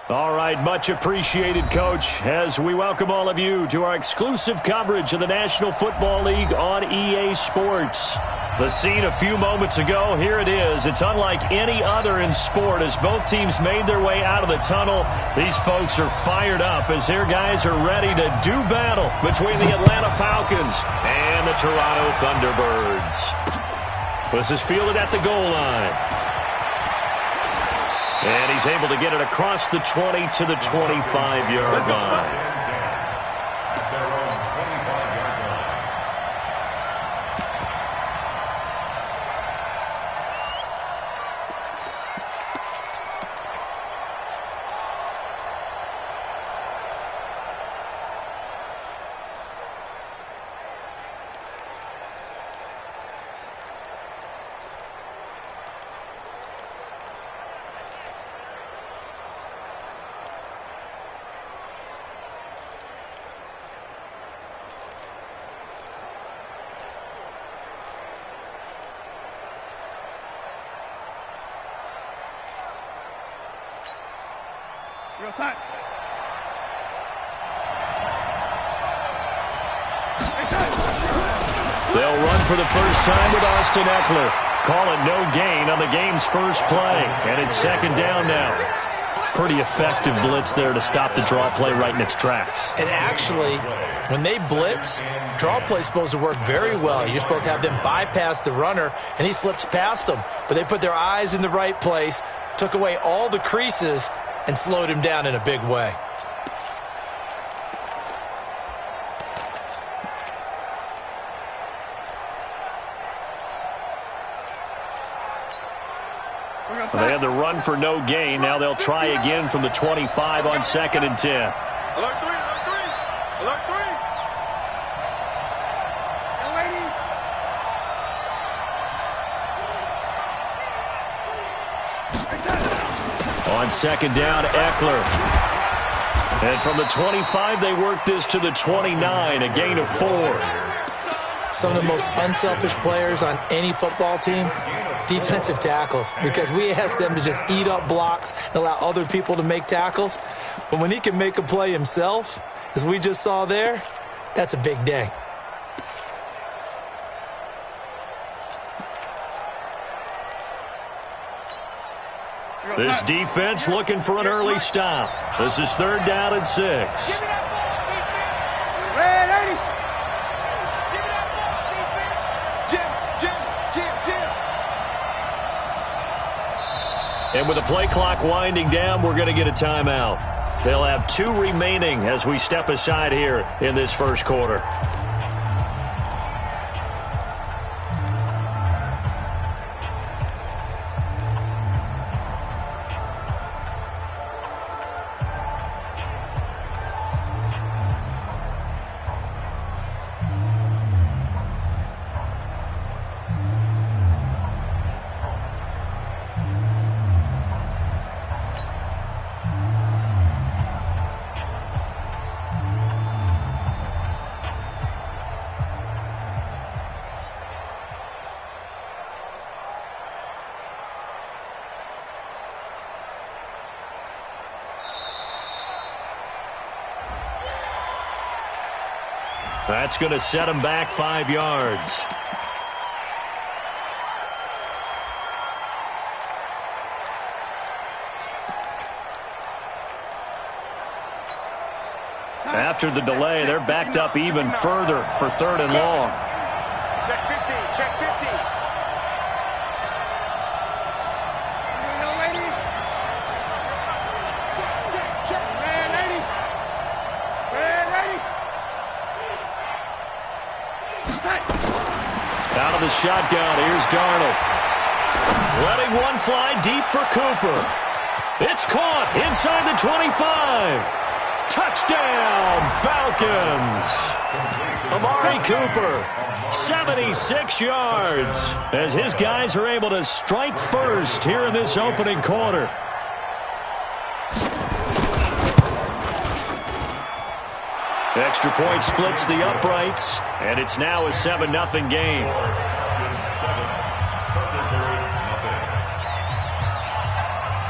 All right, much appreciated, Coach, as we welcome all of you to our exclusive coverage of the National Football League on EA Sports. The scene a few moments ago, here it is. It's unlike any other in sport as both teams made their way out of the tunnel. These folks are fired up as their guys are ready to do battle between the Atlanta Falcons and the Toronto Thunderbirds. This is fielded at the goal line. And he's able to get it across the 20 to the 25-yard line. They'll run for the first time with Austin Eckler. Call it no gain on the game's first play. And it's second down now. Pretty effective blitz there to stop the draw play right in its tracks. And actually, when they blitz, draw play's supposed to work very well. You're supposed to have them bypass the runner, and he slips past them. But they put their eyes in the right place, took away all the creases, and slowed him down in a big way. They had the run for no gain. Now they'll try again from the 25 on 2nd and 10. Alert 3, alert 3, alert 3. On 2nd down, Eckler. And from the 25, they work this to the 29, a gain of 4. Some of the most unselfish players on any football team, defensive tackles, because we ask them to just eat up blocks and allow other people to make tackles. But when he can make a play himself, as we just saw there, that's a big day. This defense looking for an early stop. This is 3rd down and 6. And with the play clock winding down, we're going to get a timeout. They'll have 2 remaining as we step aside here in this first quarter. That's going to set him back 5 yards. After the delay, they're backed up even further for 3rd and long. Check 50, check 50. Out of the shotgun, here's Darnold. Letting one fly deep for Cooper. It's caught inside the 25. Touchdown, Falcons. Amari Cooper, 76 yards, as his guys are able to strike first here in this opening quarter. Extra point splits the uprights, and it's now a 7-0 game.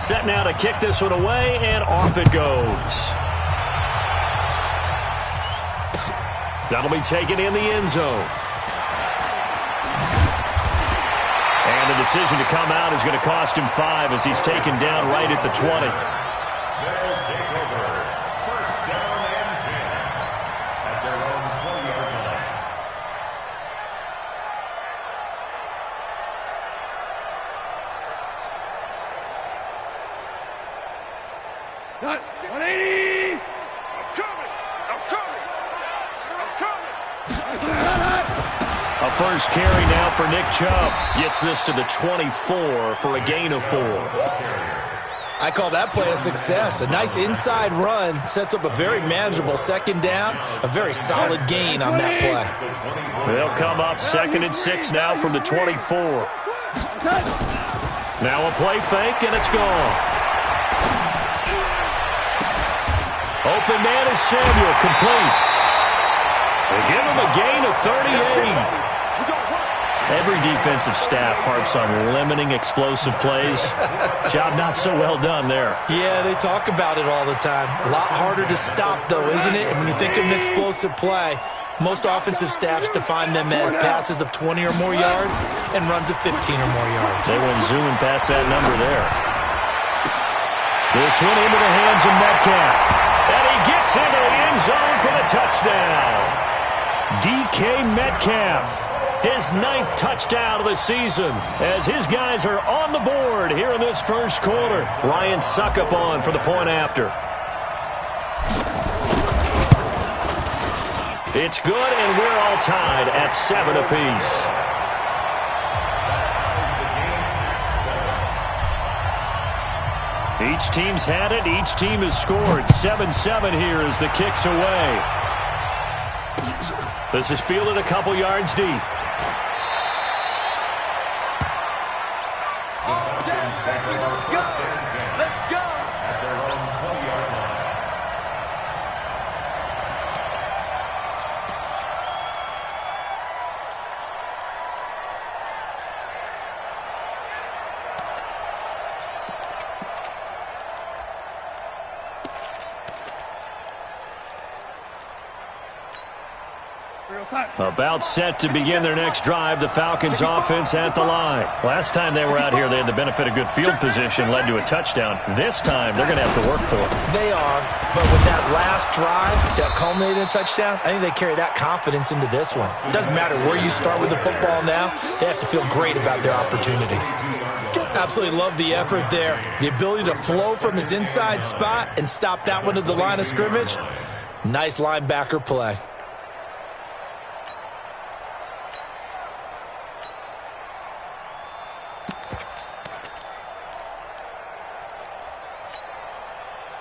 Set now to kick this one away, and off it goes. That'll be taken in the end zone. And the decision to come out is going to cost him 5 as he's taken down right at the 20. They'll take over. First down and 10 at their own 20-yard line. Cut. 180. I'm coming. I'm coming. I'm coming. A first carry now for Nick Chubb. Gets this to the 24 for a gain of 4. I call that play a success. A nice inside run sets up a very manageable second down. A very solid gain on that play. They'll come up 2nd and 6 now from the 24. Now a play fake, and it's gone. Open man is Samuel, complete. They give him a gain of 38. Every defensive staff harps on limiting explosive plays. Job not so well done there. Yeah, they talk about it all the time. A lot harder to stop, though, isn't it? And when you think of an explosive play, most offensive staffs define them as passes of 20 or more yards and runs of 15 or more yards. They went zooming past that number there. This one into the hands of Metcalf. And he gets into the end zone for the touchdown. DK Metcalf. His 9th touchdown of the season as his guys are on the board here in this first quarter. Ryan Suckup on for the point after. It's good, and we're all tied at 7 apiece. Each team's had it. Each team has scored. 7-7 here as the kick's away. This is fielded a couple yards deep. Let's go. At their own 20-yard line. About set to begin their next drive, the Falcons offense at the line. Last time they were out here, they had the benefit of good field position, led to a touchdown. This time, they're going to have to work for it. They are, but with that last drive that culminated in a touchdown, I think they carry that confidence into this one. It doesn't matter where you start with the football now, they have to feel great about their opportunity. Absolutely love the effort there. The ability to flow from his inside spot and stop that one at the line of scrimmage. Nice linebacker play.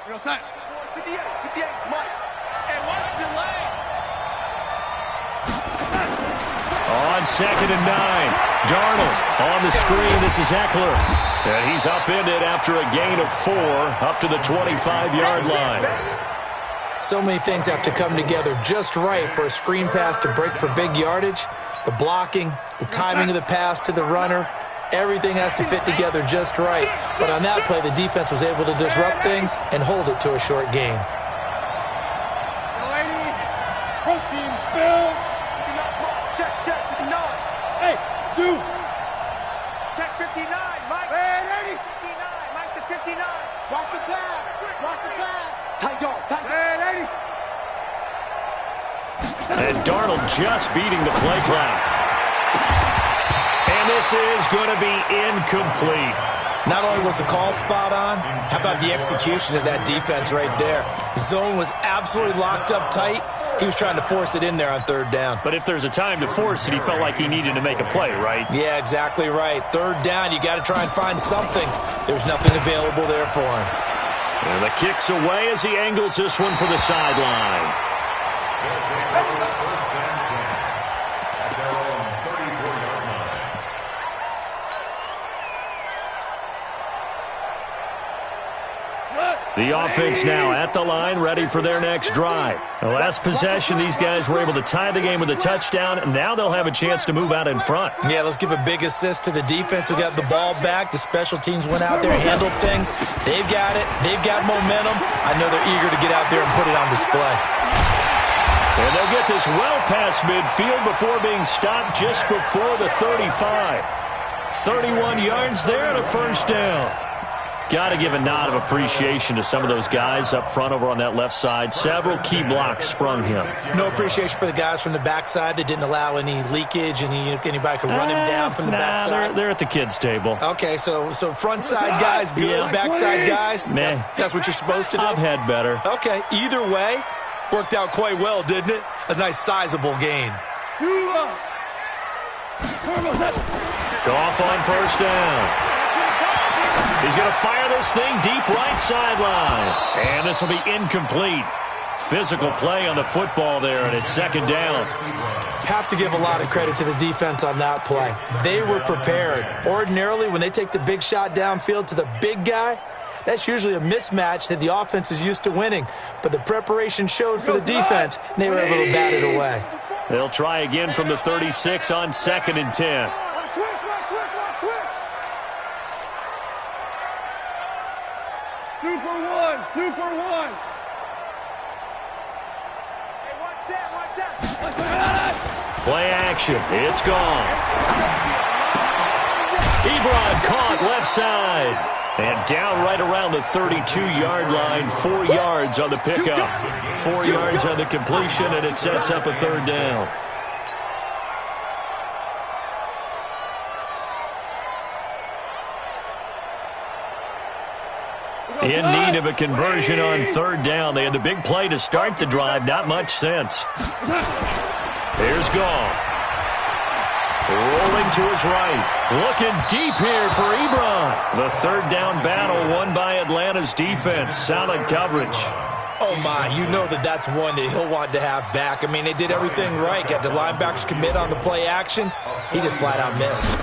Real set. 58, Mike. And watch the lane. On 2nd and 9. Darnold on the screen. This is Eckler. And he's upended after a gain of 4 up to the 25-yard line. So many things have to come together just right for a screen pass to break for big yardage. The blocking, the timing of the pass to the runner, everything has to fit together just right. But on that play, the defense was able to disrupt things and hold it to a short gain. Protein spill. Check, 59. Hey, Sue. Check 59, Mike. Hey, 59, Mike to 59. Watch the pass. Watch the pass. Tight dog, tight. Hey, 80. And Darnold just beating the play clock. And this is going to be incomplete. Not only was the call spot on, how about the execution of that defense right there? Zone was absolutely locked up tight. He was trying to force it in there on 3rd down. But if there's a time to force it, he felt like he needed to make a play, right? Yeah, exactly right. 3rd down, you got to try and find something. There's nothing available there for him. And the kick's away as he angles this one for the sideline. What? The offense now at the line, ready for their next drive. The last possession, these guys were able to tie the game with a touchdown, and now they'll have a chance to move out in front. Yeah, let's give a big assist to the defense who got the ball back. The special teams went out there, handled things. They've got it. They've got momentum. I know they're eager to get out there and put it on display. And they'll get this well past midfield before being stopped just before the 35. 31 yards there and a first down. Got to give a nod of appreciation to some of those guys up front over on that left side. Several key blocks sprung him. No appreciation for the guys from the backside that didn't allow any leakage, and anybody could run him down from the backside. They're at the kids' table. Okay, so front side guys good, backside guys, man, that's what you're supposed to do? I've had better. Okay, either way, worked out quite well, didn't it? A nice sizable gain. Goff on first down. He's going to fire this thing deep right sideline. And this will be incomplete. Physical play on the football there, and it's second down. Have to give a lot of credit to the defense on that play. They were prepared. Ordinarily, when they take the big shot downfield to the big guy, that's usually a mismatch that the offense is used to winning. But the preparation showed for the defense, and they were able to bat it away. They'll try again from the 36 on 2nd and 10. Super one. Hey, one set. Play action. It's gone. Ebron caught left side. And down right around the 32-yard line. 4 yards on the pickup. 4 yards on the completion, and it sets up a third down. In need of a conversion on third down. They had the big play to start the drive. Not much sense. Here's Goff. Rolling to his right. Looking deep here for Ebron. The third down battle won by Atlanta's defense. Solid coverage. Oh, my. You know that's one that he'll want to have back. I mean, they did everything right. Got the linebackers commit on the play action. He just flat out missed.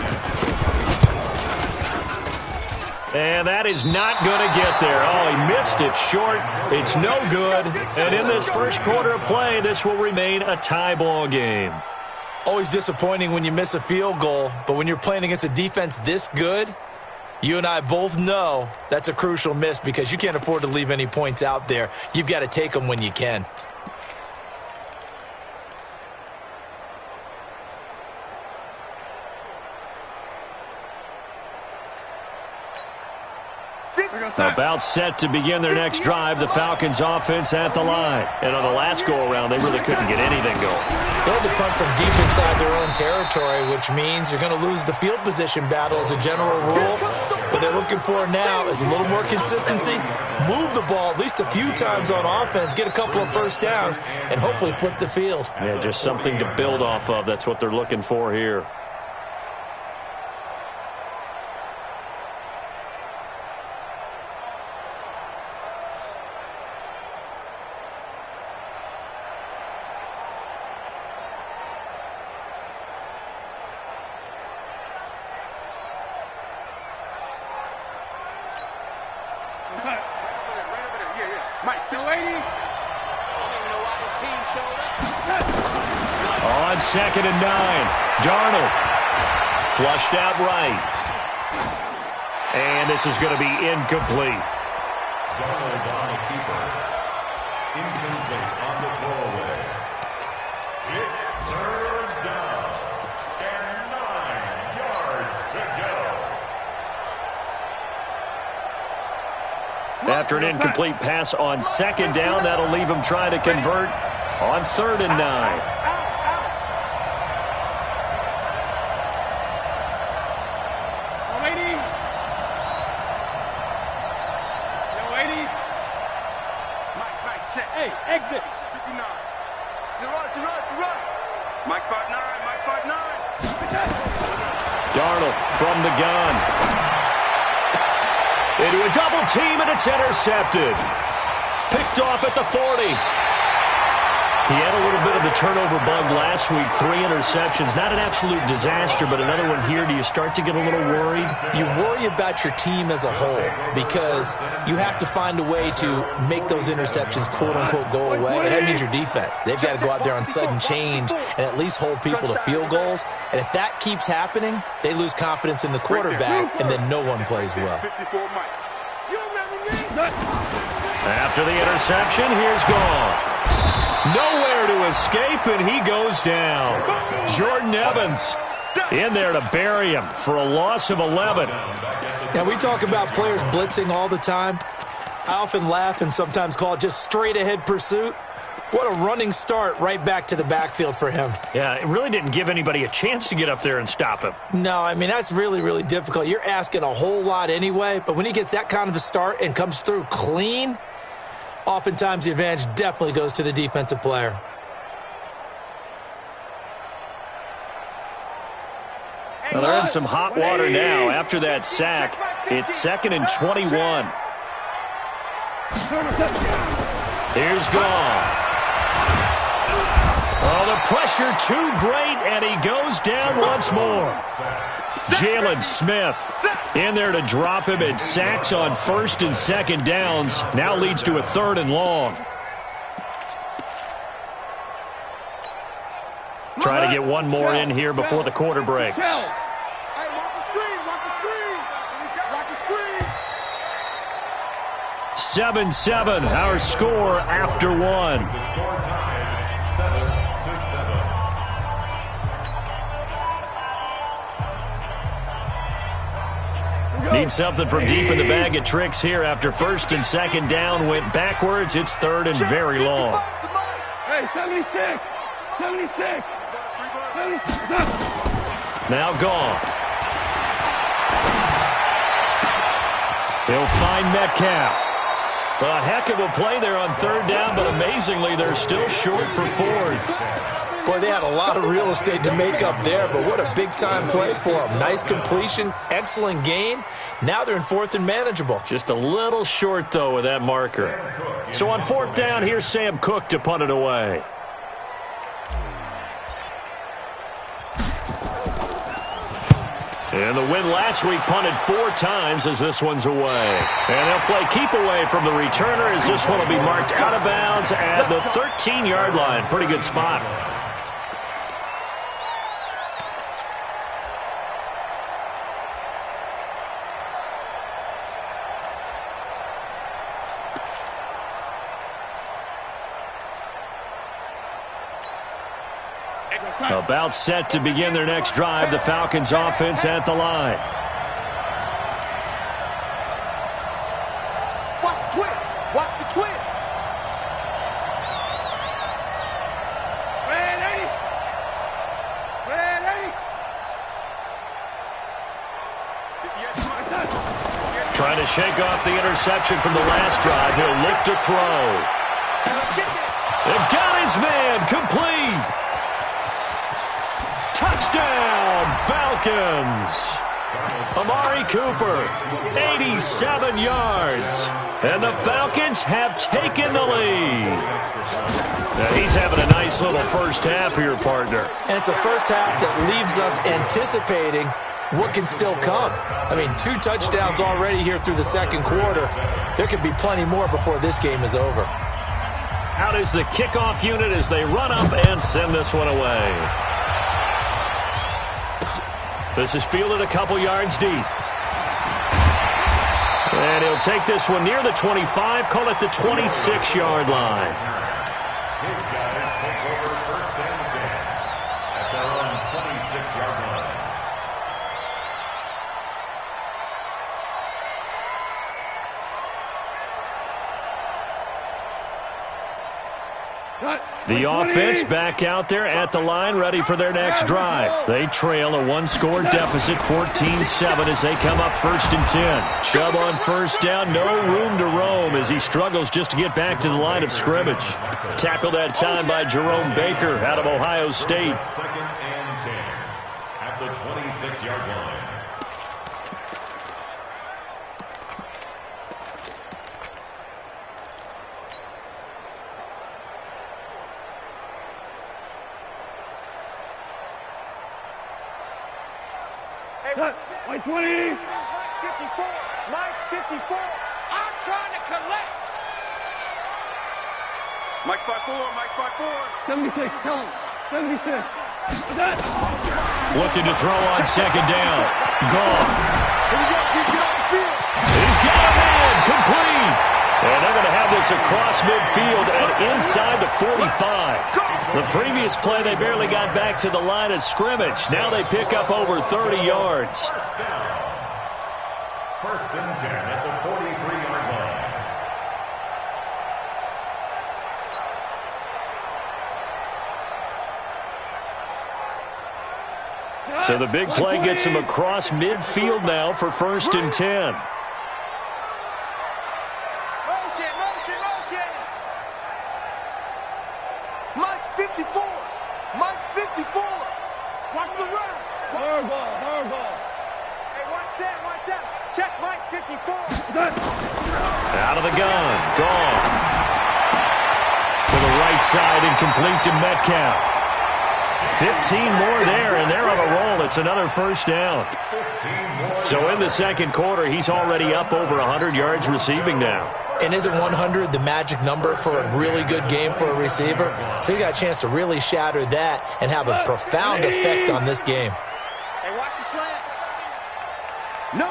And that is not going to get there. Oh, he missed it short. It's no good. And in this first quarter of play, this will remain a tie ball game. Always disappointing when you miss a field goal, but when you're playing against a defense this good, you and I both know that's a crucial miss because you can't afford to leave any points out there. You've got to take them when you can. About set to begin their next drive, the Falcons offense at the line. And on the last go-around, they really couldn't get anything going. They had to punt from deep inside their own territory, which means you're going to lose the field position battle as a general rule. What they're looking for now is a little more consistency, move the ball at least a few times on offense, get a couple of first downs, and hopefully flip the field. Yeah, just something to build off of. That's what they're looking for here. On 2nd and 9, Darnold flushed out right. And this is going to be incomplete. Darnold on the keeper. Incomplete on the throwaway. It's third down. And 9 yards to go. After an incomplete pass on 2nd down, that'll leave him trying to convert on 3rd and 9. Exit. 59. To run. Mike 5'9. Darnold from the gun. Into a double team, and it's intercepted. Picked off at the 40. He had a little bit of the turnover bug last week, 3 interceptions. Not an absolute disaster, but another one here. Do you start to get a little worried? You worry about your team as a whole because you have to find a way to make those interceptions, quote-unquote, go away, and that means your defense. They've got to go out there on sudden change and at least hold people to field goals, and if that keeps happening, they lose confidence in the quarterback, and then no one plays well. After the interception, here's Goff. Nowhere to escape, and he goes down. Jordan Evans in there to bury him for a loss of 11. Now, we talk about players blitzing all the time. I often laugh and sometimes call it just straight-ahead pursuit. What a running start right back to the backfield for him. Yeah, it really didn't give anybody a chance to get up there and stop him. No, I mean, that's really, really difficult. You're asking a whole lot anyway, but when he gets that kind of a start and comes through clean, oftentimes the advantage definitely goes to the defensive player. Well, they're in some hot water now. After that sack, it's 2nd and 21. Here's Goff. Oh, the pressure too great, and he goes down once more. Jalen Smith in there to drop him. It sacks on 1st and 2nd downs. Now leads to a 3rd and long. Trying to get one more in here before the quarter breaks. 7-7, our score after 1. Need something from deep in the bag of tricks here after 1st and 2nd down. Went backwards. It's 3rd and very long. Hey, 76. 76. 76. Now Goff. He'll find Metcalf. A heck of a play there on 3rd down, but amazingly, they're still short for 4th. Boy, they had a lot of real estate to make up there, but what a big-time play for them. Nice completion, excellent game. Now they're in 4th and manageable. Just a little short, though, with that marker. So on 4th down, here's Sam Cook to punt it away. And the win last week punted 4 times as this one's away. And they'll play keep away from the returner as this one will be marked out of bounds at the 13-yard line. Pretty good spot. About set to begin their next drive. The Falcons offense at the line. Watch the twins. Watch the twins. Ready. Ready. Trying to shake off the interception from the last drive. He'll look to throw. They've got his man complete. Touchdown, Falcons! Amari Cooper, 87 yards. And the Falcons have taken the lead. Now he's having a nice little first half here, partner. And it's a first half that leaves us anticipating what can still come. I mean, 2 touchdowns already here through the 2nd quarter. There could be plenty more before this game is over. Out is the kickoff unit as they run up and send this one away. This is fielded a couple yards deep. And he'll take this one near the 25, call it the 26-yard line. His guys take over 1st and 10 at their own 26-yard line. The offense back out there at the line, ready for their next drive. They trail a 1-score deficit, 14-7, as they come up 1st and 10. Chubb on 1st down, no room to roam as he struggles just to get back to the line of scrimmage. Tackled that time by Jerome Baker out of Ohio State. 2nd and 10 at the 26-yard line. Mike 20. Mike 54. Mike 54. I'm trying to collect. Mike 5-4. Mike 5-4. 76. Tell him. 76. What's that? Looking to throw on second down. Gone. Here we go. Get off the field. He's got him in. Complete. And they're going to have this across midfield and inside the 45. The previous play, they barely got back to the line of scrimmage. Now they pick up over 30 yards. First and 10 at the 43-yard line. So the big play gets him across midfield now for first and 10. Mike 54. Mike 54. Watch the run. Hard ball. Hey, 1-7. Check Mike 54. Out of the gun. Gone. To the right side and complete to Metcalf. 15 more there, and they're on a roll. It's another first down. So in the second quarter, he's already up over 100 yards receiving now. And isn't 100 the magic number for a really good game for a receiver? So he got a chance to really shatter that and have a profound effect on this game. Hey, watch the slant. No.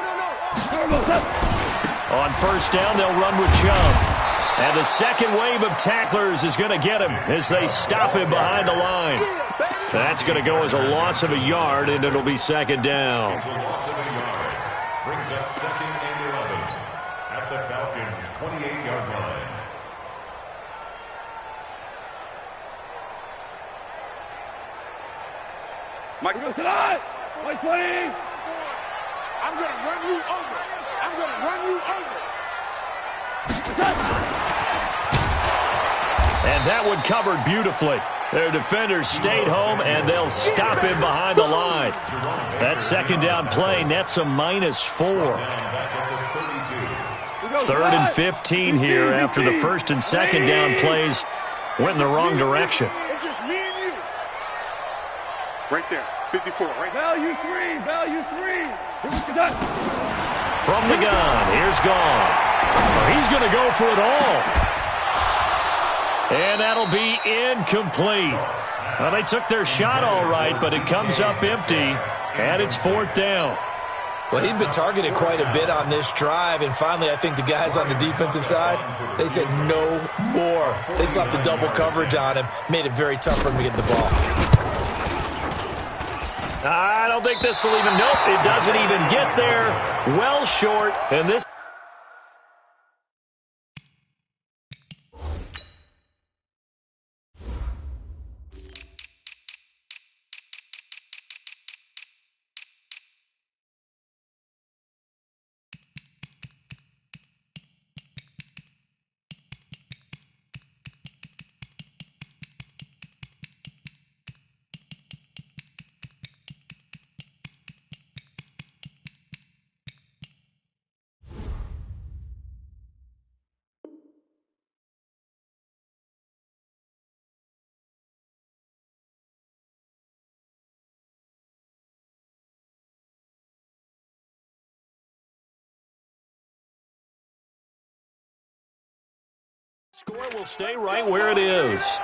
On first down, they'll run with Chubb. And the second wave of tacklers is going to get him as they stop him behind the line. That's going to go as a loss of a yard, and it'll be second down. It's a loss of a yard. Brings up second and 11 at the Falcons' 28-yard line. Mike, Tonight. Mike 20. I'm going to run you over. And that one covered beautifully. Their defenders stayed home, and they'll stop him behind the line. That second down play nets a -4. Third and 15 here after the first and second down plays went in the wrong direction. It's just me and you. Right there. 54. Right there. Value 3. From the gun, here's Goff. He's going to go for it all. And that'll be incomplete. Well, they took their shot all right, but it comes up empty, and it's fourth down. Well, he'd been targeted quite a bit on this drive, and finally I think the guys on the defensive side, they said no more. They slapped the double coverage on him, made it very tough for him to get the ball. I don't think this will even, nope, it doesn't even get there. Well short, and this. Score will stay right where it is.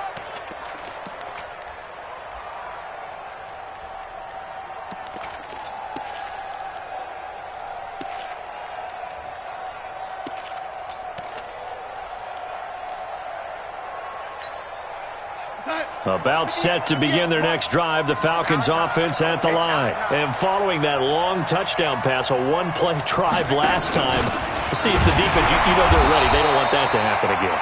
About set to begin their next drive, the Falcons offense at the line. And following that long touchdown pass, a one-play drive last time, see if the defense, you know they're ready. They don't want that to happen again.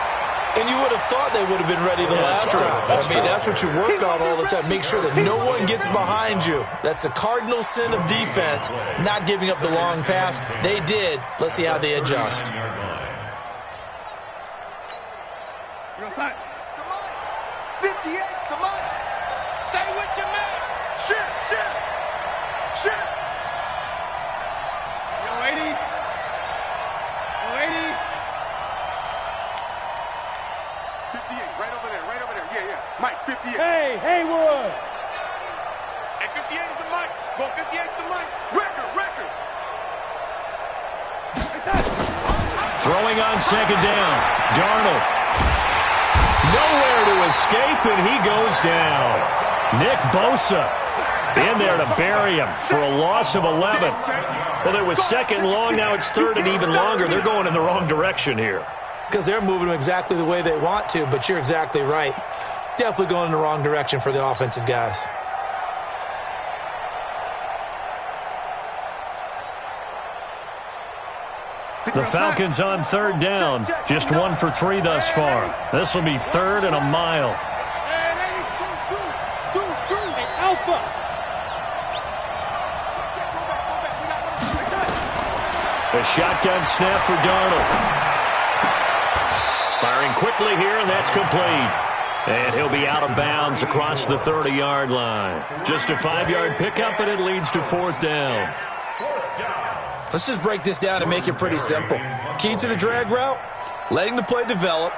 And you would have thought they would have been ready the last time. That's what you work on all the time. Make sure that no one gets behind you. That's the cardinal sin of defense, not giving up the long pass. They did. Let's see how they adjust. You're outside. 58, come on. Stay with your man. Shift. Yo, 80. 58, right over there. Yeah. Mike, 58. Hey, Haywood. And 58 is the Mike. Go 58 is the Mike. Record. Throwing on second down. Darnold. Nowhere to escape, and he goes down. Nick Bosa in there to bury him for a loss of 11. Well, it was second long. Now it's third and even longer. They're going in the wrong direction here. Because they're moving them exactly the way they want to, but you're exactly right. Definitely going in the wrong direction for the offensive guys. The Falcons on third down. Just 1 for 3 thus far. This will be third and a mile. A shotgun snap for Darnold. Firing quickly here, and that's complete. And he'll be out of bounds across the 30-yard line. Just a 5-yard pickup, and it leads to fourth down. Let's just break this down and make it pretty simple. Key to the drag route, letting the play develop,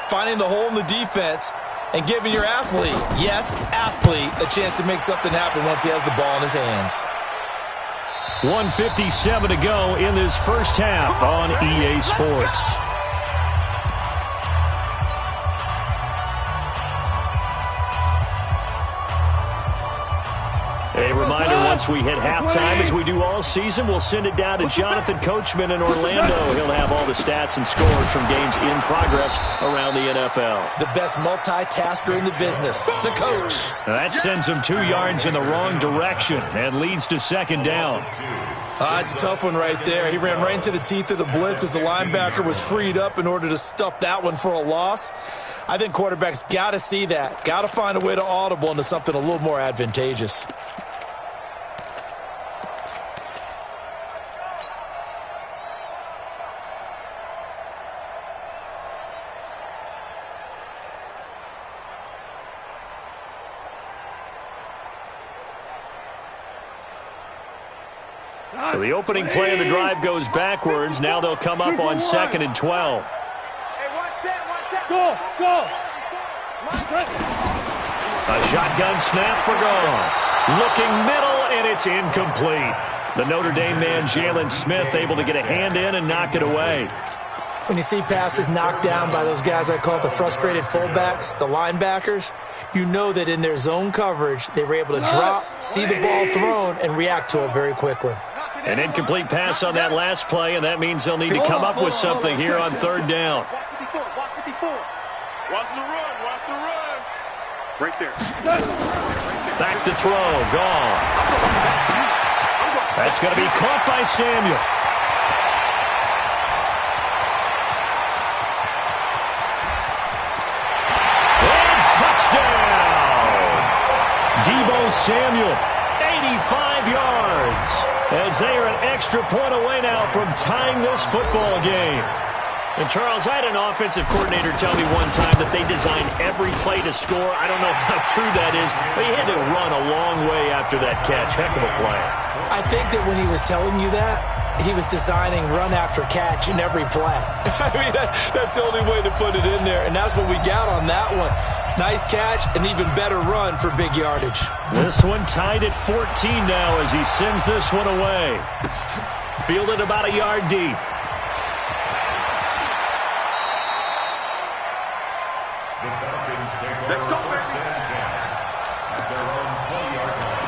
finding the hole in the defense, and giving your athlete, yes, athlete, a chance to make something happen once he has the ball in his hands. 1:57 to go in this first half on EA Sports. A reminder, once we hit halftime, as we do all season, we'll send it down to Jonathan Coachman in Orlando. He'll have all the stats and scores from games in progress around the NFL. The best multitasker in the business, the coach. That sends him 2 yards in the wrong direction and leads to second down. It's a tough one right there. He ran right into the teeth of the blitz as the linebacker was freed up in order to stuff that one for a loss. I think quarterbacks got to see that. Got to find a way to audible into something a little more advantageous. So the opening play of the drive goes backwards. Now they'll come up on 2nd and 12. Go! A shotgun snap for Goff. Looking middle, and it's incomplete. The Notre Dame man, Jalen Smith, able to get a hand in and knock it away. When you see passes knocked down by those guys I call the frustrated fullbacks, the linebackers, you know that in their zone coverage, they were able to drop, see the ball thrown, and react to it very quickly. An incomplete pass on that last play, and that means they'll need to come up with something here on third down. Watch the run. Right there. Back to throw. Goff. That's going to be caught by Samuel. And touchdown! Deebo Samuel, 85 yards. As they are an extra point away now from tying this football game. And, Charles, I had an offensive coordinator tell me one time that they designed every play to score. I don't know how true that is, but he had to run a long way after that catch. Heck of a play. I think that when he was telling you that, he was designing run after catch in every play. I mean, that's the only way to put it in there, and that's what we got on that one. Nice catch, an even better run for big yardage. This one tied at 14 now as he sends this one away. Fielded about a yard deep. Let's go, baby. At their own 20-yard line.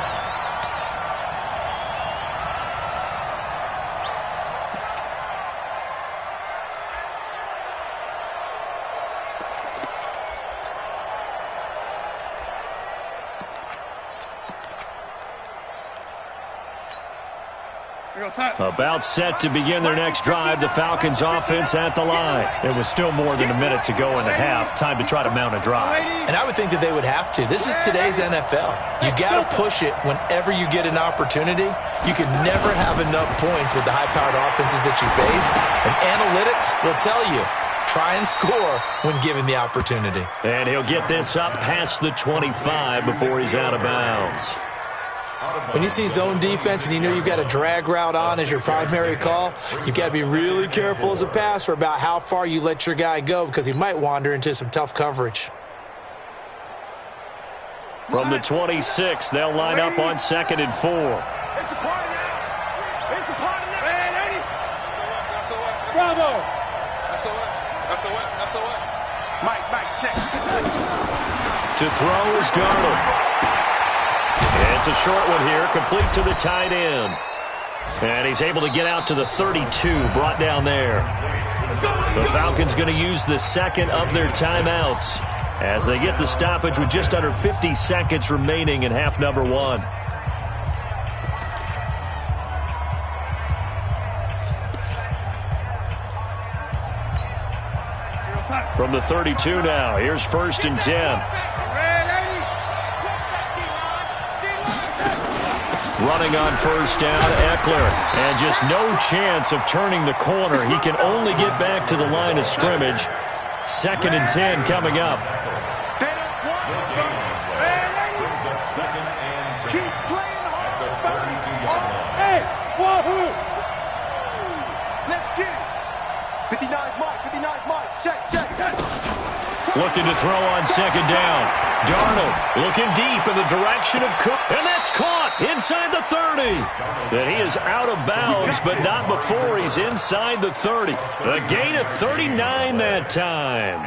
About set to begin their next drive, the Falcons offense at the line. It was still more than a minute to go in the half. Time to try to mount a drive. And I would think that they would have to. This is today's NFL. You got to push it whenever you get an opportunity. You can never have enough points with the high-powered offenses that you face. And analytics will tell you, try and score when given the opportunity. And he'll get this up past the 25 before he's out of bounds. When you see zone defense and you know you've got a drag route on as your primary call, you've got to be really careful as a passer about how far you let your guy go because he might wander into some tough coverage. From the 26, they'll line up on 2nd and 4. It's a party now. It's a party now. Man, 80. Bravo. SOS. Mike, check. To throw is Darnold. It's a short one here, complete to the tight end. And he's able to get out to the 32, brought down there. The Falcons going to use the second of their timeouts as they get the stoppage with just under 50 seconds remaining in half number one. From the 32 now, here's 1st and 10. Running on 1st down, Eckler. And just no chance of turning the corner. He can only get back to the line of scrimmage. 2nd and 10 coming up. Keep playing hard. Hey, wahoo! Let's get it. 59 Mike. Check. Looking to throw on 2nd down. Darnold looking deep in the direction of Cook. And that's caught inside the 30. And he is out of bounds, but not before he's inside the 30. A gain of 39 that time.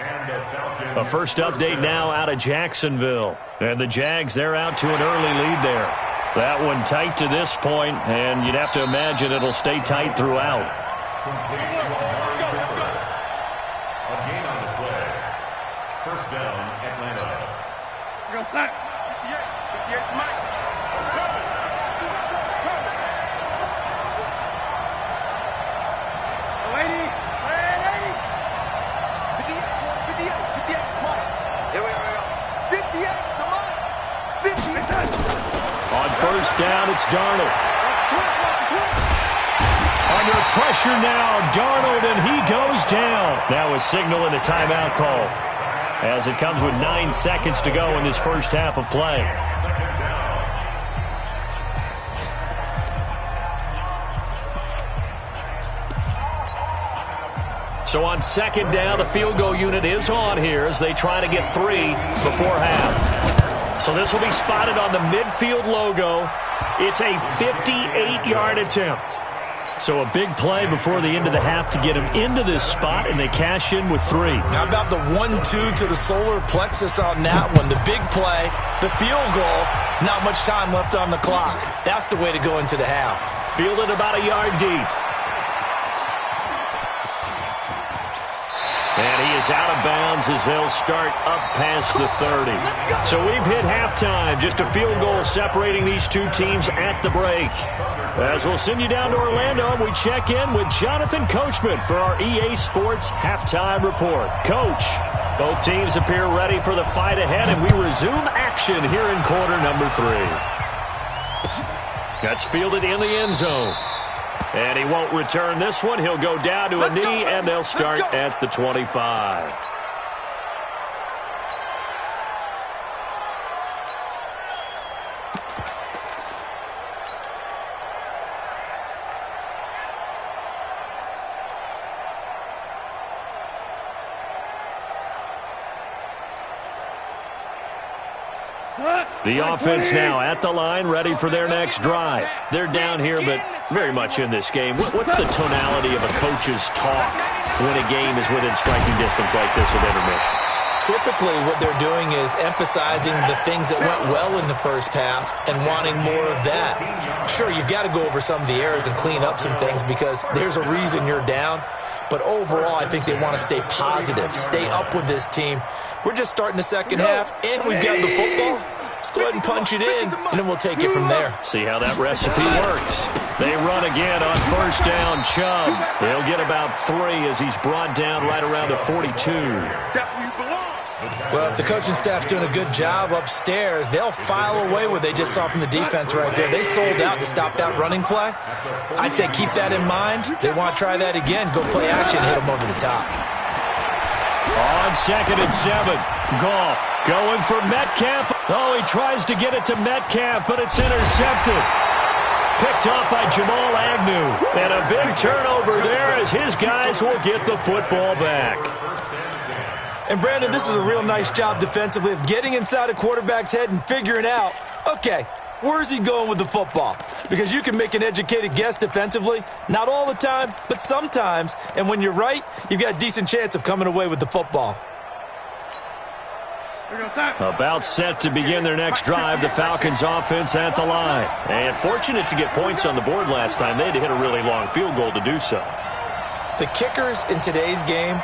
A first update now out of Jacksonville. And the Jags, they're out to an early lead there. That one tight to this point, and you'd have to imagine it'll stay tight throughout. First down, Atlanta. Go set. 58 Mike. Lady. 58 Mike. Here we go. 58, come on. 58. On 1st down, it's Darnold. Under pressure now, Darnold, and he goes down. That was signaling a timeout call, as it comes with 9 seconds to go in this first half of play. So on 2nd down, the field goal unit is on here as they try to get 3 before half. So this will be spotted on the midfield logo. It's a 58-yard attempt. So a big play before the end of the half to get him into this spot, and they cash in with 3. How about the 1-2 to the solar plexus on that one? The big play, the field goal, not much time left on the clock. That's the way to go into the half. Fielded about a yard deep. And he is out of bounds as they'll start up past the 30. So we've hit halftime. Just a field goal separating these two teams at the break. As we'll send you down to Orlando, we check in with Jonathan Coachman for our EA Sports Halftime Report. Coach, both teams appear ready for the fight ahead, and we resume action here in quarter number 3. That's fielded in the end zone. And he won't return this one. He'll go down to a knee, and they'll start at the 25. The offense now at the line, ready for their next drive. They're down here, but very much in this game. What's the tonality of a coach's talk when a game is within striking distance like this at intermission? Typically, what they're doing is emphasizing the things that went well in the first half and wanting more of that. Sure, you've got to go over some of the errors and clean up some things because there's a reason you're down. But overall, I think they want to stay positive, stay up with this team. We're just starting the second half, and we've got the football. Let's go ahead and punch it in, and then we'll take it from there. See how that recipe works. They run again on first down. Chubb, he'll get about 3 as he's brought down right around the 42. Well, if the coaching staff's doing a good job upstairs, they'll file away what they just saw from the defense right there. They sold out to stop that running play. I'd say keep that in mind. They want to try that again. Go play action, hit them over the top. On 2nd and 7, Goff going for Metcalf. Oh, he tries to get it to Metcalf, but it's intercepted. Picked off by Jamal Agnew. And a big turnover there as his guys will get the football back. And, Brandon, this is a real nice job defensively of getting inside a quarterback's head and figuring out, okay, Where's he going with the football? Because you can make an educated guess defensively. Not all the time, but sometimes. And when you're right, you've got a decent chance of coming away with the football. About set to begin their next drive, the Falcons offense at the line. And fortunate to get points on the board last time. They had to hit a really long field goal to do so. The kickers in today's game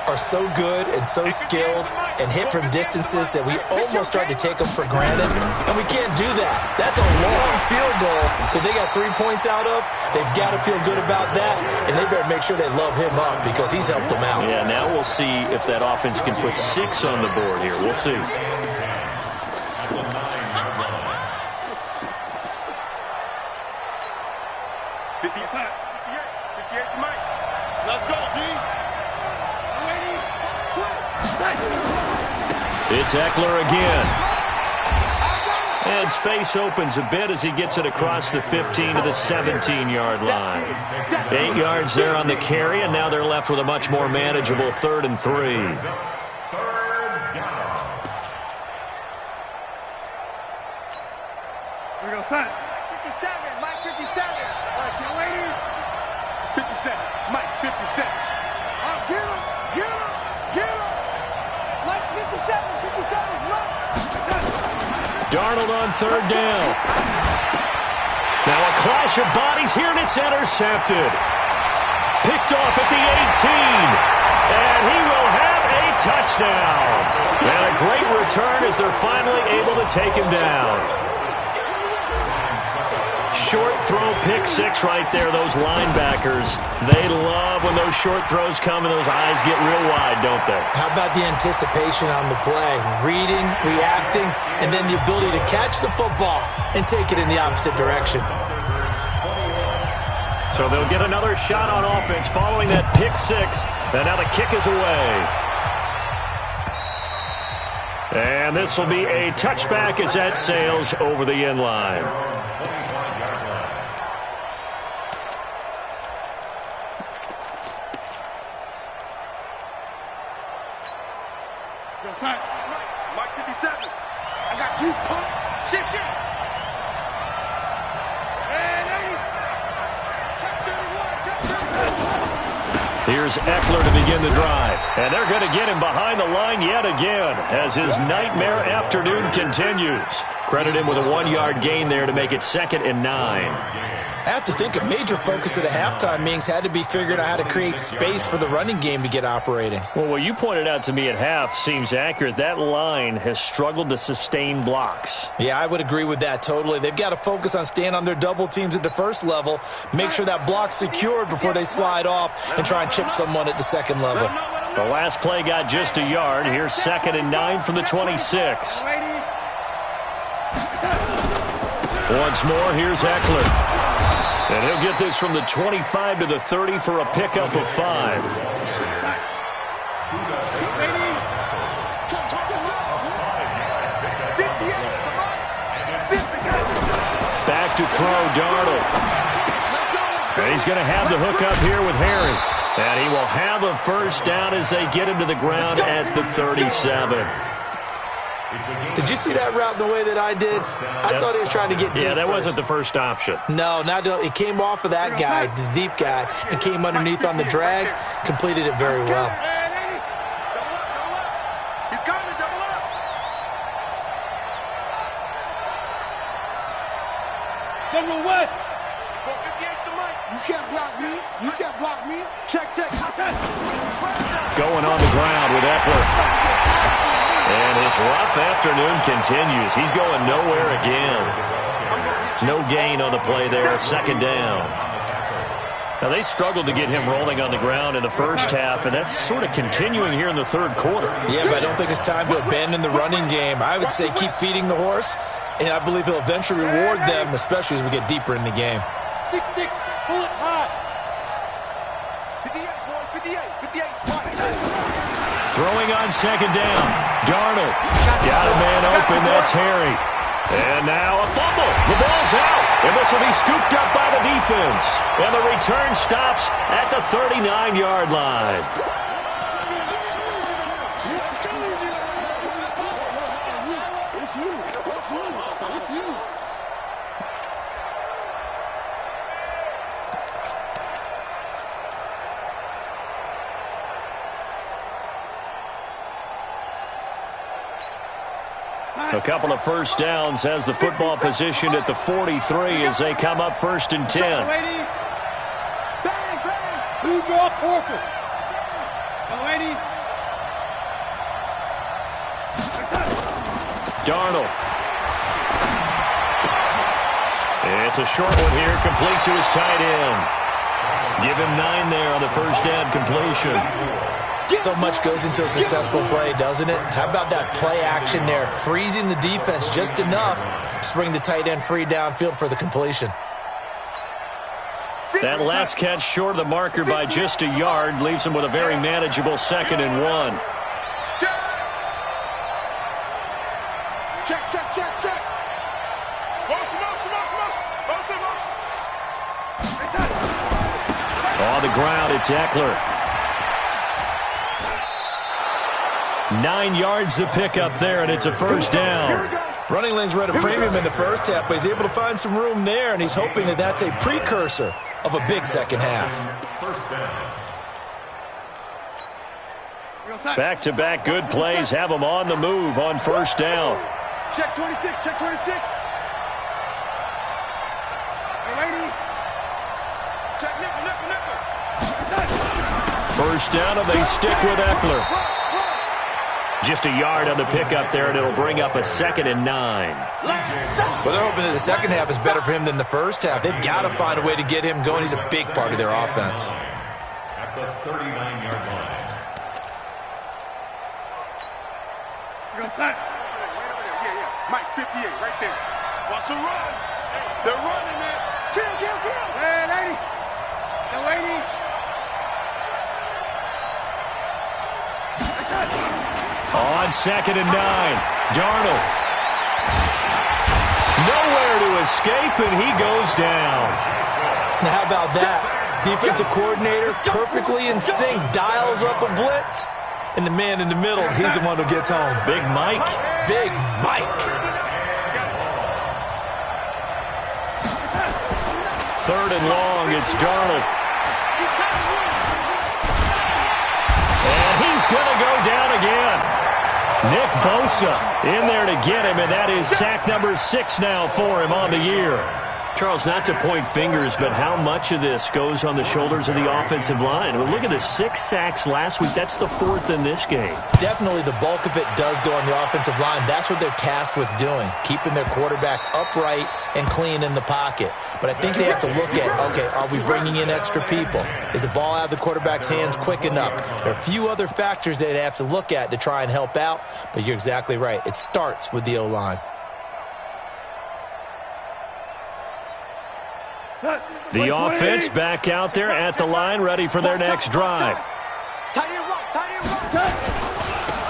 are so good and so skilled and hit from distances that we almost start to take them for granted, and we can't do that. That's a long field goal that they got 3 points out of. They've got to feel good about that, and they better make sure they love him up because he's helped them out. Yeah, now we'll see if that offense can put 6 on the board here. We'll see. Let's go, D. It's Eckler again. And space opens a bit as he gets it across the 15 to the 17-yard line. 8 yards there on the carry, and now they're left with a much more manageable 3rd and 3. Here we go, son. 57, Mike 57. All right, you ready? 57, Mike 57. Get him, get him, get him. Mike's 57, 57's Mike. Darnold on 3rd down. Now a clash of bodies here, and it's intercepted. Picked off at the 18. And he will have a touchdown. And a great return as they're finally able to take him down. Short throw, pick 6 right there. Those linebackers, they love when those short throws come and those eyes get real wide, don't they? How about the anticipation on the play? Reading, reacting, and then the ability to catch the football and take it in the opposite direction. So they'll get another shot on offense following that pick 6. And now the kick is away. And this will be a touchback as that sails over the end line. Mike 57. I got you, punk. Shit. And 80. Here's Eckler to begin the drive. And they're going to get him behind the line yet again as his nightmare afternoon continues. Credit him with a 1-yard gain there to make it 2nd and 9. I have to think a major focus of the halftime meetings had to be figuring out how to create space for the running game to get operating. Well, what you pointed out to me at half seems accurate. That line has struggled to sustain blocks. Yeah, I would agree with that totally. They've got to focus on staying on their double teams at the first level, make sure that block's secured before they slide off and try and chip someone at the second level. The last play got just a yard. Here's 2nd and 9 from the 26. Once more, here's Eckler. And he'll get this from the 25 to the 30 for a pickup of 5. Back to throw, Darnold. And he's going to have the hook up here with Harry. And he will have a first down as they get him to the ground at the 37. Did you see that route the way that I did? I thought he was trying to get deep. Yeah, that first. wasn't the first option. No, it came off of that guy, the deep guy, and came underneath on the drag, completed it very well. He's coming to double up. General West. 458's the mic. You can't block me. You can't block me. Check. Going on the ground with Eckler. And his rough afternoon continues. He's going nowhere again. No gain on the play there. 2nd down. Now, they struggled to get him rolling on the ground in the first half, and that's sort of continuing here in the 3rd quarter. Yeah, but I don't think it's time to abandon the running game. I would say keep feeding the horse, and I believe he'll eventually reward them, especially as we get deeper in the game. 6-6, pull it high. 58, boy, 58. Throwing on 2nd down. Darnold got a man open. That's Harry. And now a fumble. The ball's out. And this will be scooped up by the defense. And the return stops at the 39-yard line. A couple of first downs has the football positioned at the 43 as they come up 1st and 10. Bang, bang. Who draw corker? Lady. Darnold. It's a short one here, complete to his tight end. Give him 9 there on the first down completion. So much goes into a successful play, doesn't it? How about that play action there, freezing the defense just enough to bring the tight end free downfield for the completion. That last catch short of the marker by just a yard leaves him with a very manageable 2nd and 1. Check, check, check, check. On the ground, it's Eckler. 9 yards to pick up there, and it's a first down. Running lanes were at a premium in the first half, but he's able to find some room there, and he's hoping that that's a precursor of a big second half. Back-to-back good plays have him on the move on first down. Check 26, check 26. Lady. Check nickel, nickel, nickel. First down, and they stick with Eckler. Just a yard on the pickup there, and it'll bring up a 2nd and 9. Well, they're hoping that the second half is better for him than the first half. They've got to find a way to get him going. He's a big part of their offense. At the 39-yard line. You're set. Yeah. Mike, 58, right there. Watch the run. They're running, man. Kill. Hey, lady. The lady. On 2nd and 9, Darnold. Nowhere to escape, and he goes down. Now, how about that? Defensive coordinator perfectly in sync, dials up a blitz, and the man in the middle, he's the one who gets home. Big Mike. Big Mike. 3rd and long, it's Darnold. And he's going to go down again. Nick Bosa in there to get him, and that is sack number 6 now for him on the year. Charles, not to point fingers, but how much of this goes on the shoulders of the offensive line? Well, look at the 6 sacks last week. That's the 4th in this game. Definitely the bulk of it does go on the offensive line. That's what they're tasked with doing, keeping their quarterback upright and clean in the pocket. But I think they have to look at, okay, are we bringing in extra people? Is the ball out of the quarterback's hands quick enough? There are a few other factors they have to look at to try and help out, but you're exactly right. It starts with the O-line. The offense back out there at the line, ready for their next drive.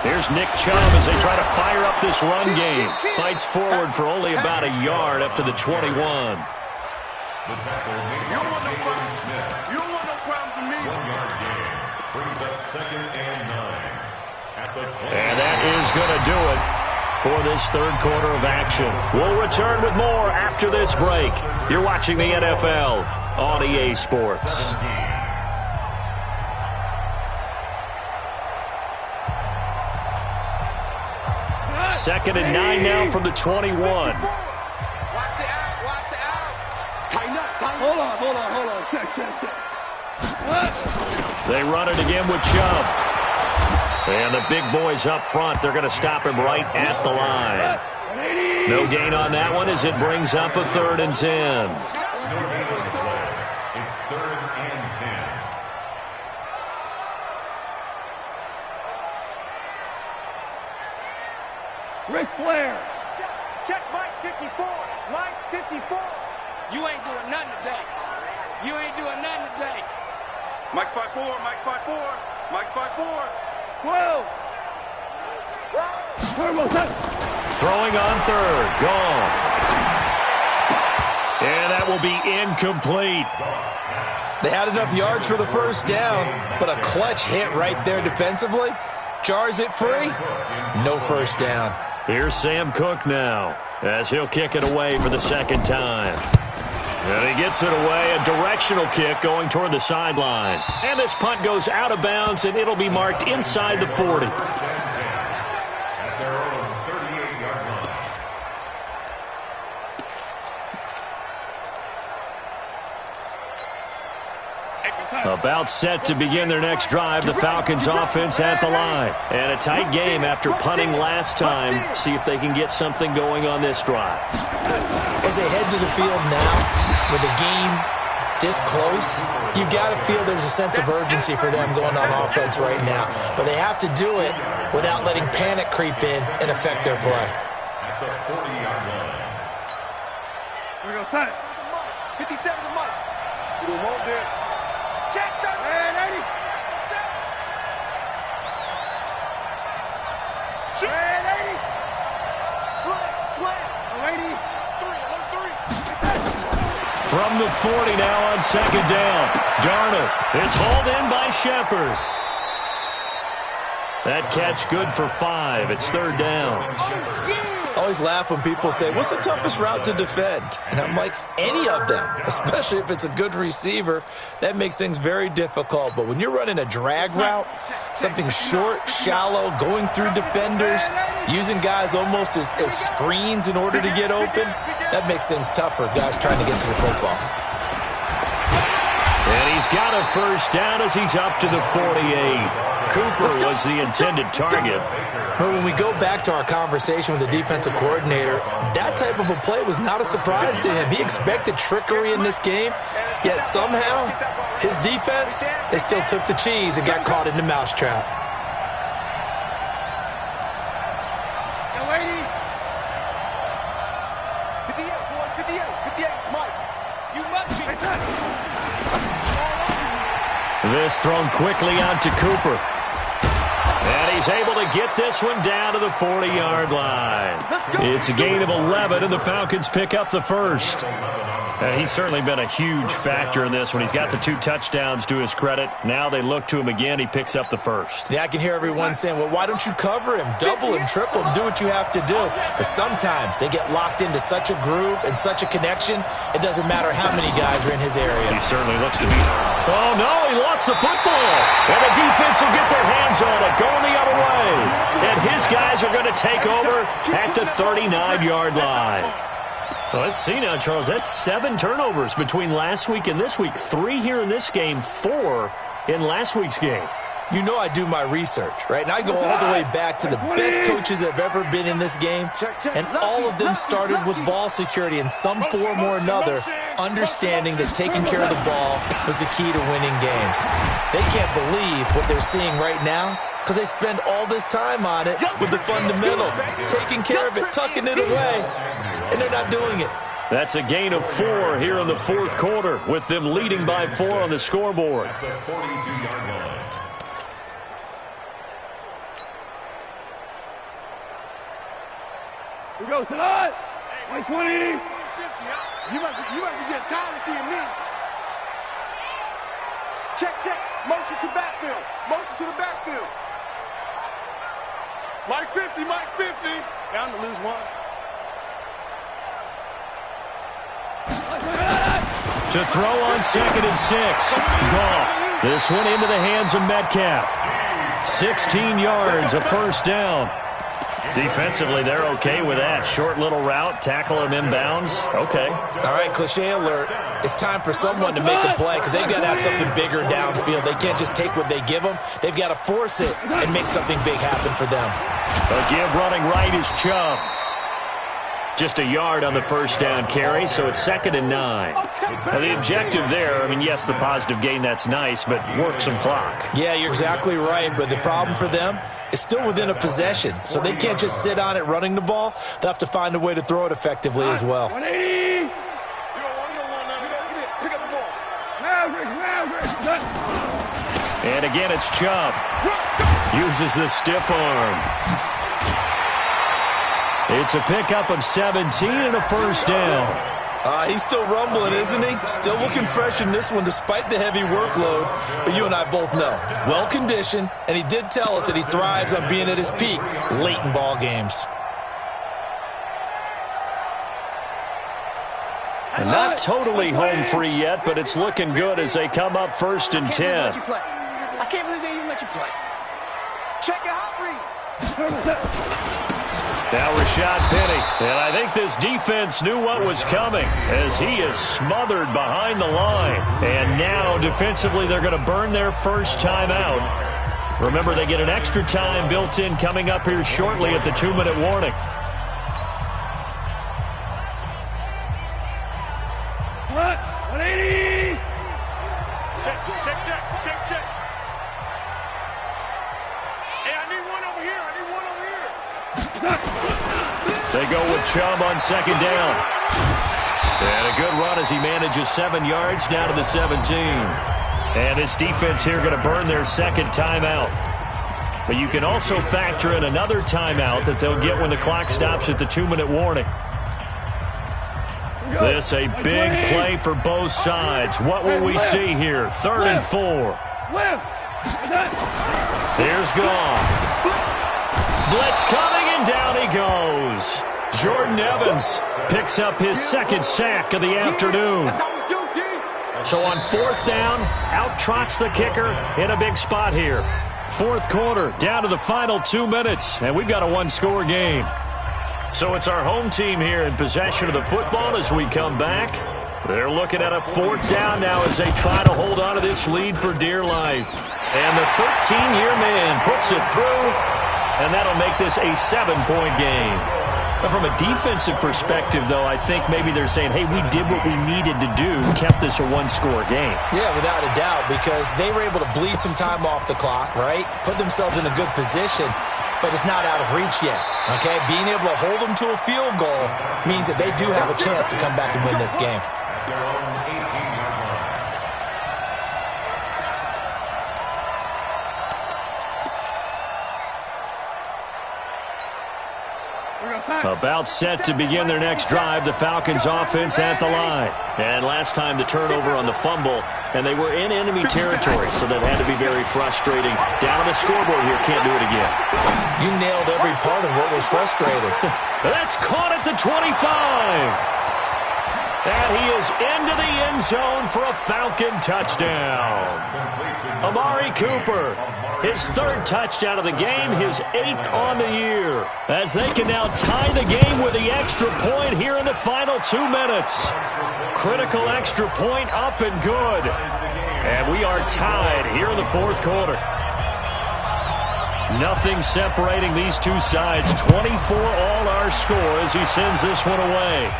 Here's Nick Chubb as they try to fire up this run game. Fights forward for only about a yard up to the 21. The tackle made by Jaden Smith. You don't want no problems with me. 1-yard gain. Brings up 2nd and 9. At the 20. And that is going to do it for this 3rd quarter of action. We'll return with more after this break. You're watching the NFL on EA Sports. 2nd and 9 now from the 21. Watch the out. Tighten up. Hold on. Check. They run it again with Chubb. And the big boys up front, they're going to stop him right at the line. No gain on that one as it brings up a 3rd and 10. It's 3rd and 10. Ric Flair. Check Mike 54. Mike 54. You ain't doing nothing today. Mike 54. Mike 54. 12. Throwing on 3rd. Gone. And that will be incomplete. They had enough yards for the first down, but a clutch hit right there defensively jars it free. No first down. Here's Sam Cook now as he'll kick it away for the 2nd time. And he gets it away, a directional kick going toward the sideline. And this punt goes out of bounds, and it'll be marked inside the 40. At their own 38-yard line. About set to begin their next drive, the Falcons offense at the line. And a tight game after punting last time. See if they can get something going on this drive. As they head to the field now, with the game this close, you've got to feel there's a sense of urgency for them going on offense right now. But they have to do it without letting panic creep in and affect their play. At the 40-yard line. Here we go, son. 57 to Mike. We don't want this. Check that. Man, 80. Check. Man, 80. Slam. 80. 3. From the 40 now on second down. Darnold. It's hauled in by Shepard. That catch good for 5. It's third down. I always laugh when people say, what's the toughest route to defend? And I'm like, any of them, especially if it's a good receiver. That makes things very difficult. But when you're running a drag route, something short, shallow, going through defenders, using guys almost as screens in order to get open, that makes things tougher, guys trying to get to the football. And he's got a first down as he's up to the 48. Cooper was the intended target. But when we go back to our conversation with the defensive coordinator, that type of a play was not a surprise to him. He expected trickery in this game, yet somehow his defense, they still took the cheese and got caught in the mousetrap. This thrown quickly out to Cooper. And he's able to get this one down to the 40-yard line. It's a gain of 11, and the Falcons pick up the first. He's certainly been a huge factor in this when he's got the 2 touchdowns to his credit. Now they look to him again. He picks up the first. Yeah, I can hear everyone saying, well, why don't you cover him, double him, triple him, do what you have to do. But sometimes they get locked into such a groove and such a connection, it doesn't matter how many guys are in his area. He certainly looks to be. Oh, no, he lost the football. And the defense will get their hands on it, going the other way. And his guys are going to take over at the 39-yard line. Well, let's see now, Charles. That's 7 turnovers between last week and this week. 3 here in this game, 4 in last week's game. You know I do my research, right? And I go all the way back to the best coaches that have ever been in this game. And all of them started with ball security in some form or another, understanding that taking care of the ball was the key to winning games. They can't believe what they're seeing right now because they spend all this time on it with the fundamentals, taking care of it, tucking it away. And they're not doing it. That's a gain of 4 here in the fourth quarter, with them leading by 4 on the scoreboard. At the 42-yard line. Here we go, tonight. 120. You must be getting tired of seeing me. Check. Motion to backfield. Motion to the backfield. Mike 50. Down to lose 1. To throw on 2nd and 6. Goff. This one into the hands of Metcalf. 16 yards, a first down. Defensively, they're okay with that. Short little route, tackle him inbounds. Okay. All right, cliche alert. It's time for someone to make a play because they've got to have something bigger downfield. They can't just take what they give them. They've got to force it and make something big happen for them. A give running right is Chubb. Just a yard on the first down carry, so it's 2nd and 9. Now, the objective there, I mean, yes, the positive gain, that's nice, but work some clock. Yeah, you're exactly right, but the problem for them is still within a possession, so they can't just sit on it running the ball. They'll have to find a way to throw it effectively as well. 180. And again, it's Chubb. Uses the stiff arm. It's a pickup of 17 and a first down. He's still rumbling, isn't he? Still looking fresh in this one despite the heavy workload. But you and I both know, well-conditioned, and he did tell us that he thrives on being at his peak late in ball games. And not totally home free yet, but it's looking good as they come up 1st and 10. I can't believe they even let you play. Check your hot read. Now Rashad Penny. And I think this defense knew what was coming as he is smothered behind the line. And now defensively they're going to burn their first timeout. Remember, they get an extra time built in coming up here shortly at the 2-minute warning. What? 180! Check. Hey, I need one over here. They go with Chubb on second down. And a good run as he manages 7 yards down to the 17. And this defense here going to burn their second timeout. But you can also factor in another timeout that they'll get when the clock stops at the 2-minute warning. This a big play for both sides. What will we see here? 3rd and 4. Here's Goff. Blitz coming, and down he goes. Jordan Evans picks up his second sack of the afternoon. So on 4th down, out trots the kicker in a big spot here. 4th quarter, down to the final 2 minutes, and we've got a 1-score game. So it's our home team here in possession of the football as we come back. They're looking at a 4th down now as they try to hold on to this lead for dear life. And the 13-year man puts it through, and that'll make this a 7-point game. But from a defensive perspective, though, I think maybe they're saying, hey, we did what we needed to do, kept this a 1-score game. Yeah, without a doubt, because they were able to bleed some time off the clock, right? Put themselves in a good position, but it's not out of reach yet, okay? Being able to hold them to a field goal means that they do have a chance to come back and win this game. About set to begin their next drive, the Falcons offense at the line. And last time the turnover on the fumble, and they were in enemy territory, so that had to be very frustrating. Down on the scoreboard here, can't do it again. You nailed every part of what was frustrating. That's caught at the 25. And he is into the end zone for a Falcon touchdown. Amari Cooper, his 3rd touchdown of the game, his 8th on the year. As they can now tie the game with the extra point here in the final 2 minutes. Critical extra point up and good. And we are tied here in the 4th quarter. Nothing separating these two sides. 24 all our score as he sends this one away.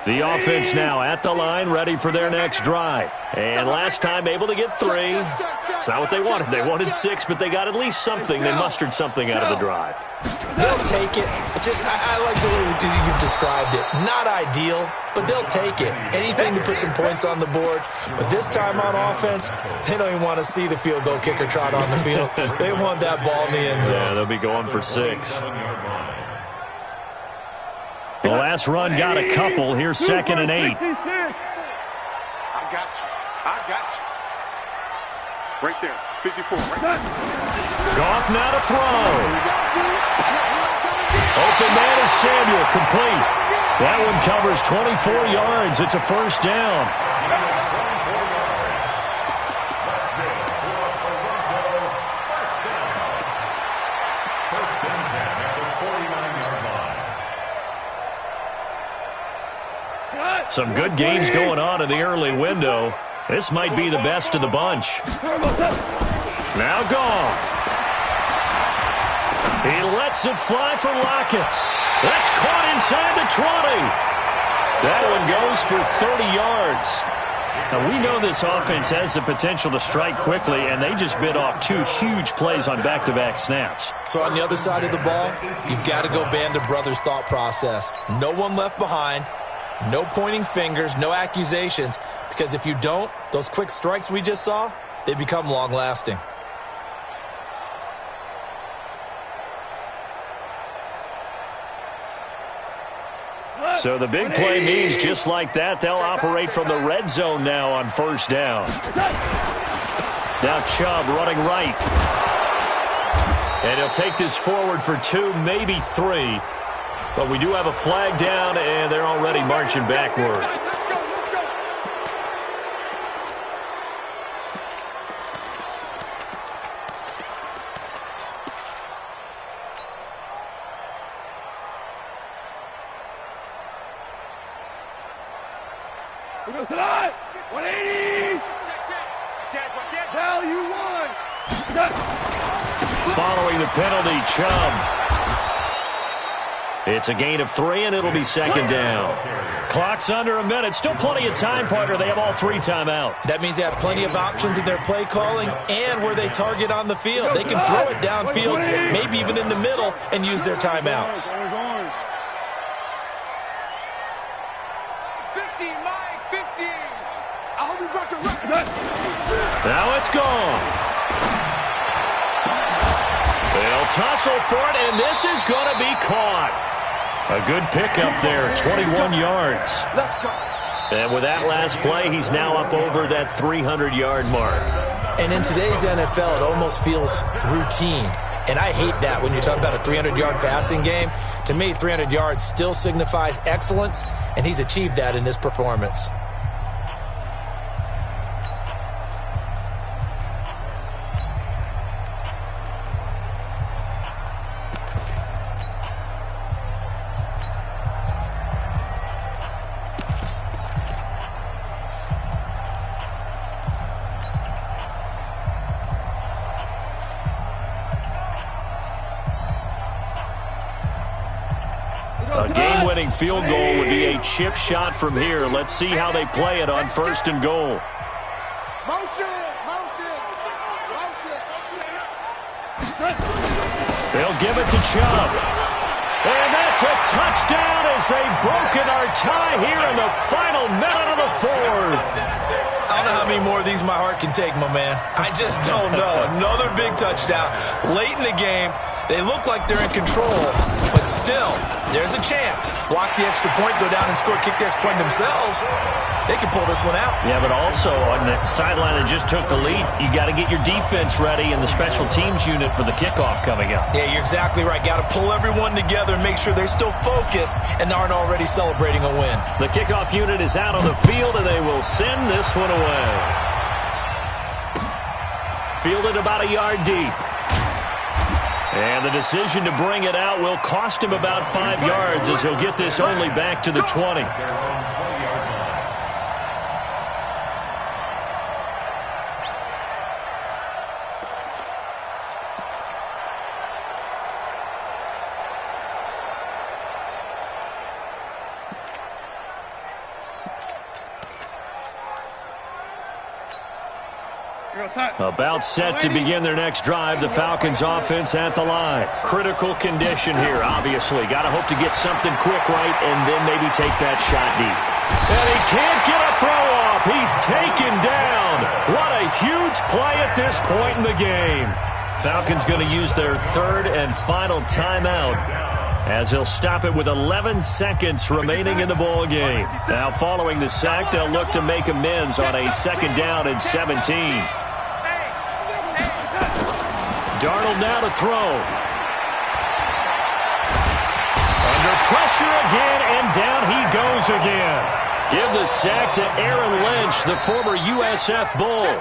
The offense now at the line, ready for their next drive. And last time able to get 3. It's not what they wanted. They wanted 6, but they got at least something. They mustered something out of the drive. They'll take it. I like the way you've described it. Not ideal, but they'll take it. Anything to put some points on the board. But this time on offense, they don't even want to see the field goal kicker trot on the field. They want that ball in the end zone. Yeah, they'll be going for 6. The last run got a couple. Here's 2nd and 8. I got you. Right there, 54. Right. Goff now to throw. Open man is Samuel, complete. That one covers 24 yards. It's a 1st down. Some good games going on in the early window. This might be the best of the bunch. Now Goff. He lets it fly for Lockett. That's caught inside the 20. That one goes for 30 yards. Now, we know this offense has the potential to strike quickly, and they just bit off 2 huge plays on back-to-back snaps. So on the other side of the ball, you've got to go Band of Brothers thought process. No one left behind. No pointing fingers, no accusations, because if you don't, those quick strikes we just saw, they become long-lasting. So the big play means just like that, they'll operate from the red zone now on first down. Now Chubb running right. And he'll take this forward for 2, maybe 3. But we do have a flag down, and they're already marching backward. Who goes tonight? 180! Hell, you won! Following the penalty, Chubb. It's a gain of 3, and it'll be second down. Clock's under a minute. Still plenty of time, partner. They have all 3 timeout. That means they have plenty of options in their play calling and where they target on the field. They can throw it downfield, maybe even in the middle, and use their timeouts. 50, Mike, 50! I hope you brought your record. Now it's gone. They'll tussle for it, and this is going to be caught. A good pickup there, 21 yards. Let's go. And with that last play, he's now up over that 300-yard mark. And in today's NFL, it almost feels routine. And I hate that when you talk about a 300-yard passing game. To me, 300 yards still signifies excellence, and he's achieved that in this performance. A game-winning field goal would be a chip shot from here. Let's see how they play it on first and goal. Motion! They'll give it to Chubb. And that's a touchdown as they've broken our tie here in the final minute of the 4th. I don't know how many more of these my heart can take, my man. I just don't know. Another big touchdown late in the game. They look like they're in control, but still, there's a chance. Block the extra point, go down and score, kick the extra point themselves. They can pull this one out. Yeah, but also on the sideline that just took the lead, you got to get your defense ready and the special teams unit for the kickoff coming up. Yeah, you're exactly right. Got to pull everyone together and make sure they're still focused and aren't already celebrating a win. The kickoff unit is out on the field, and they will send this one away. Fielded about a yard deep. And the decision to bring it out will cost him about 5 yards as he'll get this only back to the 20. About set to begin their next drive. The Falcons offense at the line. Critical condition here, obviously. Got to hope to get something quick right and then maybe take that shot deep. And he can't get a throw off. He's taken down. What a huge play at this point in the game. Falcons going to use their 3rd and final timeout as he'll stop it with 11 seconds remaining in the ball game. Now following the sack, they'll look to make amends on a 2nd down and 17. Darnold now to throw. Under pressure again, and down he goes again. Give the sack to Aaron Lynch, the former USF Bull.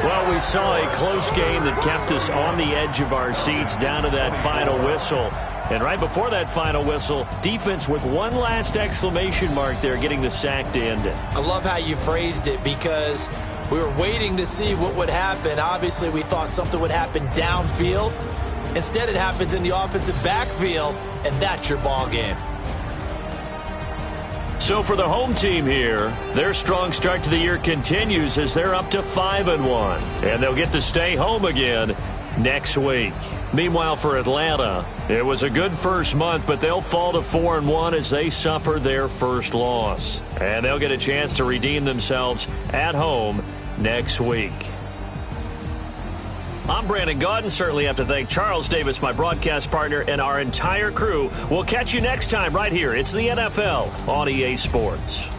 Well, we saw a close game that kept us on the edge of our seats down to that final whistle. And right before that final whistle, defense with one last exclamation mark there, getting the sack to end it. I love how you phrased it because we were waiting to see what would happen. Obviously, we thought something would happen downfield. Instead, it happens in the offensive backfield, and that's your ball game. So for the home team here, their strong start to the year continues as they're up to 5-1. And they'll get to stay home again next week. Meanwhile, for Atlanta, it was a good first month, but they'll fall to 4-1 as they suffer their first loss. And they'll get a chance to redeem themselves at home next week. I'm Brandon Gaudin. Certainly have to thank Charles Davis, my broadcast partner, and our entire crew. We'll catch you next time right here. It's the NFL on EA Sports.